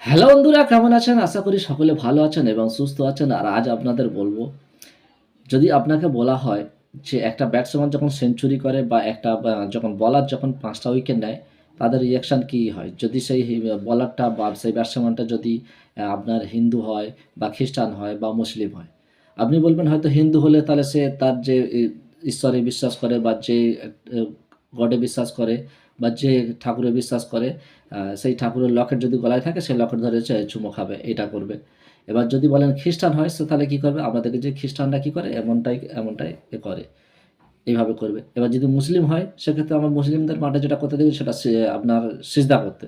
Hello বন্ধুরা, কেমন আছেন? আশা করি সকলে ভালো আছেন এবং সুস্থ আছেন। আর আজ আপনাদের বলবো, যদি আপনাকে বলা হয় যে একটা ব্যাটসম্যান যখন সেঞ্চুরি করে বা একটা যখন বলার যখন ৫ টা উইকেট নেয়, তাদের রিঅ্যাকশন কী হয়? যদি সেই বলারটা বা সেই ব্যাটসম্যানটা যদি আপনার হিন্দু হয় বা খ্রিস্টান হয় বা মুসলিম হয়। আপনি বলবেন হয়তো হিন্দু হলে তাহলে সে তার যে ঈশ্বরে বিশ্বাস করে বা যে গডে বিশ্বাস করে বা যে ঠাকুরে বিশ্বাস করে, সেই ঠাকুরের লকেট যদি গলায় থাকে সেই লকেট ধরে চুমো খাবে, এটা করবে। এবার যদি বলেন খ্রিস্টান হয় সে তাহলে কী করবে? আমরা দেখি যে খ্রিস্টানরা কী করে, এমনটাই এমনটাই করে, এইভাবে করবে। এবার যদি মুসলিম হয় সেক্ষেত্রে আমরা মুসলিমদের মাঠে যেটা করতে দেখি সেটা আপনার সিজদা করতে।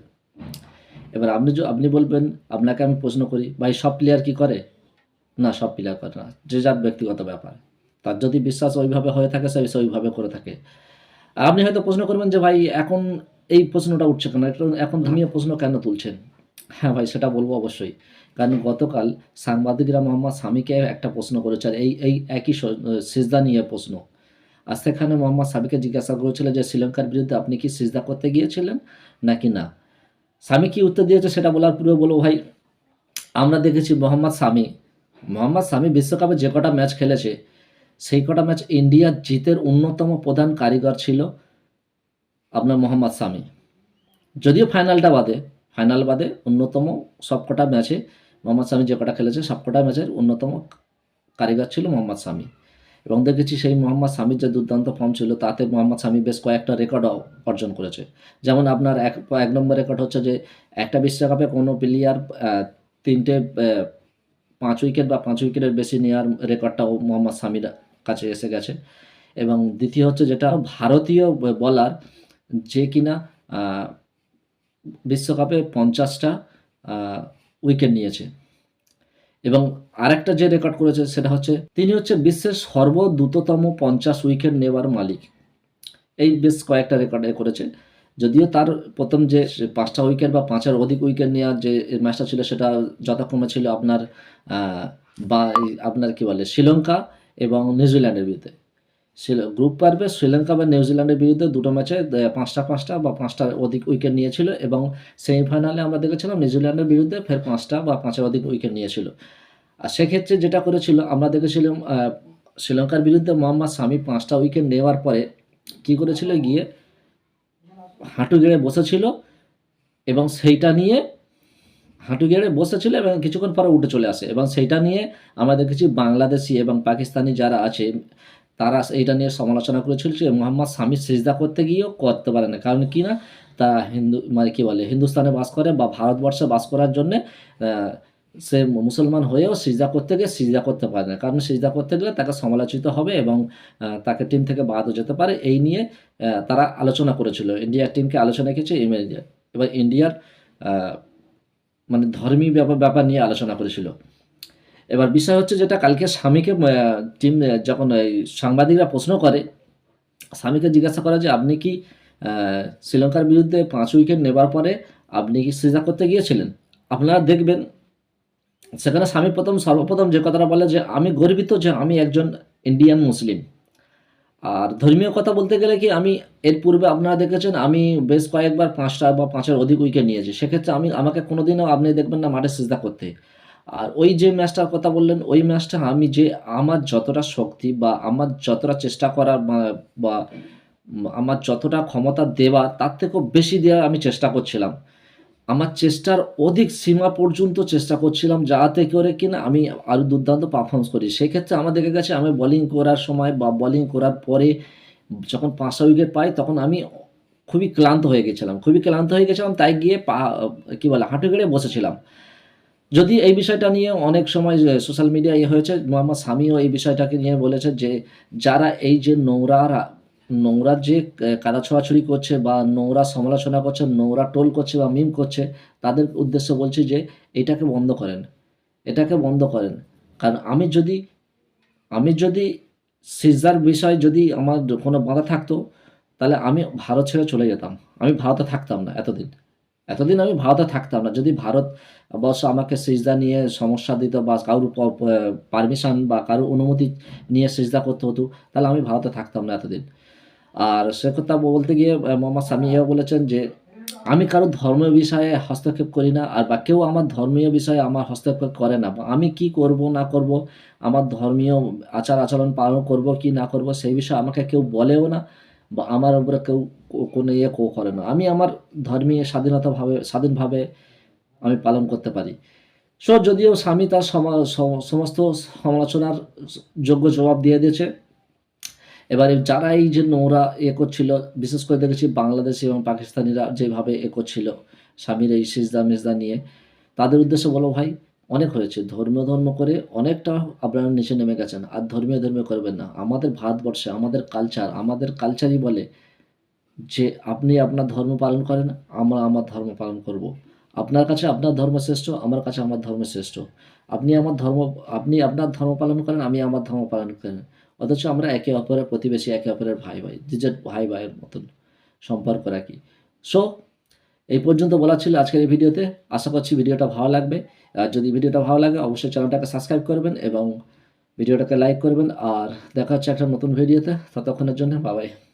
এবার আপনি বলবেন, আপনাকে আমি প্রশ্ন করি, ভাই সব প্লেয়ার কি করে? না, সব প্লেয়ার করে না। যে যার ব্যক্তিগত ব্যাপার। তার যদি বিশ্বাস ওইভাবে হয়ে থাকে সে ওইভাবে করে থাকে। আর আপনি হয়তো প্রশ্ন করবেন যে ভাই এখন এই প্রশ্নটা উঠছে কেন? এখন ধর্মীয় প্রশ্ন কেন তুলছেন? হ্যাঁ ভাই, সেটা বলব অবশ্যই। কারণ গতকাল সাংবাদিকরা মোহাম্মদ শামিকে একটা প্রশ্ন করেছে, আর এই একই সিজদা নিয়ে প্রশ্ন। আর সেখানে মোহাম্মদ শামিকে জিজ্ঞাসা করেছিল যে শ্রীলঙ্কার বিরুদ্ধে আপনি কি সিজদা করতে গিয়েছিলেন নাকি না? শামি কি উত্তর দিয়েছে সেটা বলার পূর্বে বলব ভাই, আমরা দেখেছি মোহাম্মদ শামি বিশ্বকাপে যে কটা ম্যাচ খেলেছে, সেই কটা ম্যাচ ইন্ডিয়ার জিতের অন্যতম প্রধান কারিগর ছিল আপনার মোহাম্মদ শামি। যদিও ফাইনাল বাদে অন্যতম সবকটা ম্যাচে মোহাম্মদ শামি যে কটা খেলেছে সবকটা ম্যাচের অন্যতম কারিগর ছিল মোহাম্মদ শামি। এবং দেখেছি সেই মোহাম্মদ শামির যে দুর্দান্ত ফর্ম ছিল তাতে মোহাম্মদ শামি বেশ কয়েকটা রেকর্ডও অর্জন করেছে। যেমন আপনার এক নম্বর রেকর্ড হচ্ছে যে একটা বিশ্বকাপে কোনো প্লেয়ার ৩ টে ৫ উইকেট বা ৫ উইকেটের বেশি নেওয়ার রেকর্ডটাও মোহাম্মদ শামির কাছে এসে গেছে। এবং দ্বিতীয় হচ্ছে যেটা ভারতীয় বলার যে কিনা আ বিশ্বকাপে ৫০টা আ উইকেট নিয়েছে। এবং আরেকটা যে রেকর্ড করেছে সেটা হচ্ছে তিনি হচ্ছে বিশ্বের সর্বদ্রুততম ৫০ উইকেট নেওয়ার মালিক। এই বেশ কয়েকটা রেকর্ড করেছে। যদিও তার ১ম যে ৫ টা উইকেট বা ৫ এর অধিক উইকেট নেওয়ার যে ম্যাচটা ছিল সেটা যথাক্রমে ছিল আপনার আ বা আপনার কি বলে শ্রীলঙ্কা এবং নিউজিল্যান্ডের বিরুদ্ধে। গ্রুপ পর্বে শ্রীলঙ্কা বা নিউজিল্যান্ডের বিরুদ্ধে দুটো ম্যাচে ৫টা বা ৫টার অধিক উইকেট নিয়েছিল এবং সেমিফাইনালে আমরা দেখেছিলাম নিউজিল্যান্ডের বিরুদ্ধে ফের ৫টা বা ৫ এর অধিক উইকেট নিয়েছিল। আর সেক্ষেত্রে যেটা করেছিল আমরা দেখেছিলাম, শ্রীলঙ্কার বিরুদ্ধে মোহাম্মদ শামি ৫টা উইকেট নেওয়ার পরে কী করেছিল, গিয়ে হাঁটু গেড়ে বসেছিল এবং সেইটা নিয়ে হাঁটু গেড়ে বসেছিল এবং কিছুক্ষণ পরে উঠে চলে আসে এবং সেইটা নিয়ে আমরা দেখেছি বাংলাদেশি এবং পাকিস্তানি যারা আছে তারা এইটা নিয়ে সমালোচনা করেছিল যে মোহাম্মদ শামি সিজদা করতে গিয়েও করতে পারে না। কারণ কি না, তা মানে কি বলে হিন্দুস্তানে বাস করে বা ভারতবর্ষে বাস করার জন্যে সে মুসলমান হয়েও সিজদা করতে গিয়ে সিজদা করতে পারে না। কারণ সিজদা করতে গেলে তাকে সমালোচিত হবে এবং তাকে টিম থেকে বাদও যেতে পারে। এই নিয়ে তারা আলোচনা করেছিল। ইন্ডিয়ার টিমকে আলোচনা কিছু এবার ইন্ডিয়ার আ মানে ধর্মী ব্যাপার নিয়ে আলোচনা করেছিল। এবার বিষয় হচ্ছে যেটা কালকে স্বামীকে টিম যখন এই সাংবাদিকরা প্রশ্ন করে, স্বামীকে জিজ্ঞাসা করে যে, "আপনি কি আ শ্রীলঙ্কার বিরুদ্ধে ৫ উইকেট নেবার পরে আপনি কি সিজদা করতে গিয়েছিলেন?" আপনারা দেখবেন সেখানে স্বামী সর্বপ্রথম যে কথাটা বলে যে, "আমি গর্বিত যে আমি একজন ইন্ডিয়ান মুসলিম।" আর ধর্মীয় কথা বলতে গেলে কি, আমি এর পূর্বে আপনারা দেখেছেন আমি বেশ কয়েকবার ৫টা বা ৫ এর অধিক উইকেট নিয়েছি। সেক্ষেত্রে আমাকে কোনোদিনও আপনি দেখবেন না মাঠে সিজদা করতে। আর ওই যে ম্যাচটার কথা বললেন, ওই ম্যাচটা আমার যতটা শক্তি বা আমার যতটা চেষ্টা করার বা আমার যতটা ক্ষমতা দেওয়া তার থেকেও বেশি দেওয়ার আমি চেষ্টা করছিলাম। আমার চেষ্টার অধিক সীমা পর্যন্ত চেষ্টা করছিলাম যাতে করে কিনা আমি আরও দুর্দান্ত পারফরম্যান্স করি। সেক্ষেত্রে আমার দেখা গেছে আমি বোলিং করার সময় বা বোলিং করার পরে যখন ৫টা উইকেট পাই তখন আমি খুবই ক্লান্ত হয়ে গেছিলাম। তাই গিয়ে কি বলে হাঁটু গেড়ে বসেছিলাম। যদি এই বিষয়টা নিয়ে অনেক সময় যে সোশ্যাল মিডিয়ায় হয়েছে, মোহাম্মদ শামিও এই বিষয়টাকে নিয়ে বলেছে যে, যারা এই যে নোংরা যে কাদা ছোঁড়াছুড়ি করছে বা নোংরা সমালোচনা করছে, নোংরা ট্রোল করছে বা মিম করছে, তাদের উদ্দেশ্যে বলছি যে, এটাকে বন্ধ করেন। এটাকে বন্ধ করেন। কারণ আমি যদি সিজদার বিষয়ে যদি আমার কোনো বাধা থাকতো, তাহলে আমি ভারত ছেড়ে চলে যেতাম। আমি ভারতে থাকতাম না এতদিন। এতদিন আমি ভারতে থাকতাম না। যদি ভারতবর্ষ আমাকে সিজদা নিয়ে সমস্যা দিত বা কারোর পারমিশন বা কারোর অনুমতি নিয়ে সিজদা করতে হতো, তাহলে আমি ভারতে থাকতাম না এতদিন। আর সে কথা বলতে গিয়ে মোহাম্মদ শামি এও বলেছেন যে, আমি কারো ধর্মীয় বিষয়ে হস্তক্ষেপ করি না আর বা কেউ আমার ধর্মীয় বিষয়ে আমার হস্তক্ষেপ করে না। বা আমি কি করব না করব, আমার ধর্মীয় আচার-আচরণ পালন করব কি না করব সেই বিষয়ে আমাকে কেউ বলেও না বা আমার উপরে কেউ কোনো করে না। আমি আমার ধর্মীয় স্বাধীনভাবে আমি পালন করতে পারি। যদিও স্বামী তার সমস্ত সমালোচনার যোগ্য জবাব দিয়ে দিয়েছে। এবারে যারা এই যে নোংরা করছিল, বিশেষ করে দেখেছি বাংলাদেশি এবং পাকিস্তানিরা যেভাবে করছিল স্বামীর এই সিজদা-মিজদা নিয়ে, তাদের উদ্দেশ্যে বলব ভাই অনেক হয়েছে। ধর্ম করে অনেকটা আপনারা নিচে নেমে গেছেন। আর ধর্মীয় করবেন না। আমাদের ভারতবর্ষে আমাদের কালচারই বলে যে আপনি আপনার ধর্ম পালন করেন, আমরা আমার ধর্ম পালন করব। আপনার কাছে আপনার ধর্ম শ্রেষ্ঠ, আমার কাছে আমার ধর্ম শ্রেষ্ঠ। আপনি আমার ধর্ম আপনি আপনার ধর্ম পালন করেন, আমি আমার ধর্ম পালন করেন। অথচ আমরা একে অপরের প্রতিবেশী, একে অপরের ভাই, নিজের ভাইয়ের মতন সম্পর্ক রাখি। সো এই পর্যন্ত বলা ছিল আজকের এই ভিডিওতে। আশা করছি ভিডিওটা ভালো লাগবে। আর যদি ভিডিওটা ভালো লাগে অবশ্যই চ্যানেলটাকে সাবস্ক্রাইব করবেন এবং ভিডিওটাকে লাইক করবেন। আর দেখা হচ্ছে একটা নতুন ভিডিওতে। ততক্ষণের জন্য বাই বাই।